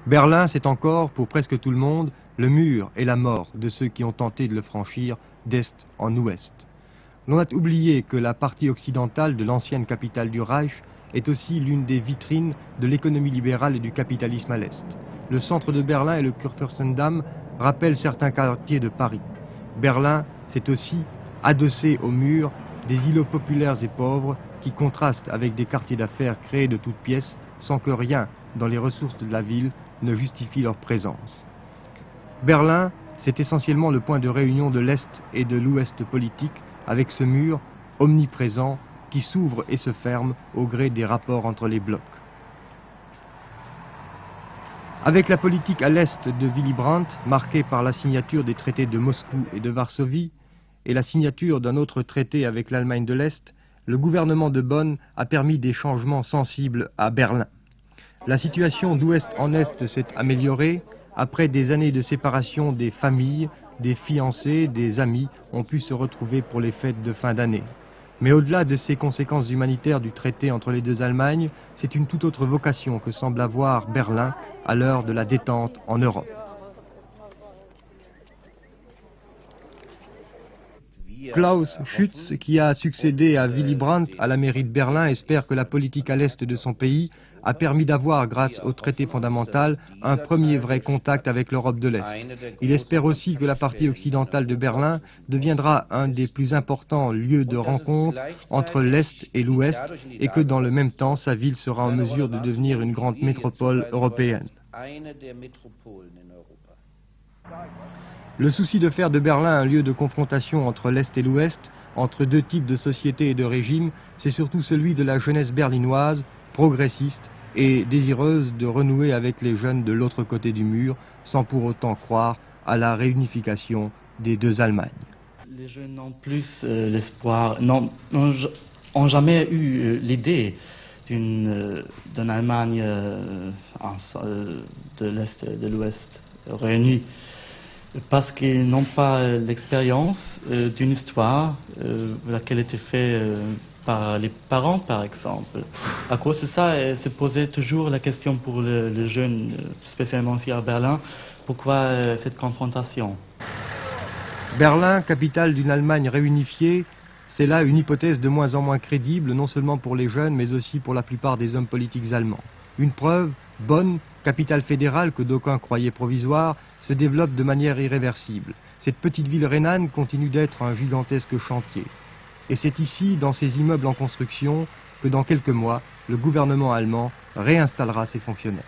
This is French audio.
Berlin, c'est encore, pour presque tout le monde, le mur et la mort de ceux qui ont tenté de le franchir d'est en ouest. L'on a oublié que la partie occidentale de l'ancienne capitale du Reich est aussi l'une des vitrines de l'économie libérale et du capitalisme à l'est. Le centre de Berlin et le Kurfürstendamm rappellent certains quartiers de Paris. Berlin, c'est aussi, adossé au mur, des îlots populaires et pauvres qui contrastent avec des quartiers d'affaires créés de toutes pièces sans que rien dans les ressources de la ville ne justifie leur présence. Berlin, c'est essentiellement le point de réunion de l'Est et de l'Ouest politique, avec ce mur omniprésent qui s'ouvre et se ferme au gré des rapports entre les blocs. Avec la politique à l'Est de Willy Brandt, marquée par la signature des traités de Moscou et de Varsovie, et la signature d'un autre traité avec l'Allemagne de l'Est, le gouvernement de Bonn a permis des changements sensibles à Berlin. La situation d'ouest en est s'est améliorée. Après des années de séparation, des familles, des fiancés, des amis ont pu se retrouver pour les fêtes de fin d'année. Mais au-delà de ces conséquences humanitaires du traité entre les deux Allemagnes, c'est une toute autre vocation que semble avoir Berlin à l'heure de la détente en Europe. Klaus Schütz, qui a succédé à Willy Brandt à la mairie de Berlin, espère que la politique à l'est de son pays a permis d'avoir, grâce au traité fondamental, un premier vrai contact avec l'Europe de l'Est. Il espère aussi que la partie occidentale de Berlin deviendra un des plus importants lieux de rencontre entre l'Est et l'Ouest et que dans le même temps, sa ville sera en mesure de devenir une grande métropole européenne. Le souci de faire de Berlin un lieu de confrontation entre l'Est et l'Ouest, entre deux types de sociétés et de régimes, c'est surtout celui de la jeunesse berlinoise, progressiste et désireuse de renouer avec les jeunes de l'autre côté du mur, sans pour autant croire à la réunification des deux Allemagnes. Les jeunes n'ont plus l'espoir, n'ont jamais eu l'idée d'une Allemagne de l'Est et de l'Ouest réunie, parce qu'ils n'ont pas l'expérience d'une histoire laquelle était faite par les parents, par exemple. À cause de ça, se posait toujours la question pour les jeunes, spécialement ici à Berlin, pourquoi cette confrontation? Berlin, capitale d'une Allemagne réunifiée, c'est là une hypothèse de moins en moins crédible, non seulement pour les jeunes, mais aussi pour la plupart des hommes politiques allemands. Une preuve, Bonn, capitale fédérale que d'aucuns croyaient provisoire, se développe de manière irréversible. Cette petite ville rhénane continue d'être un gigantesque chantier. Et c'est ici, dans ces immeubles en construction, que dans quelques mois, le gouvernement allemand réinstallera ses fonctionnaires.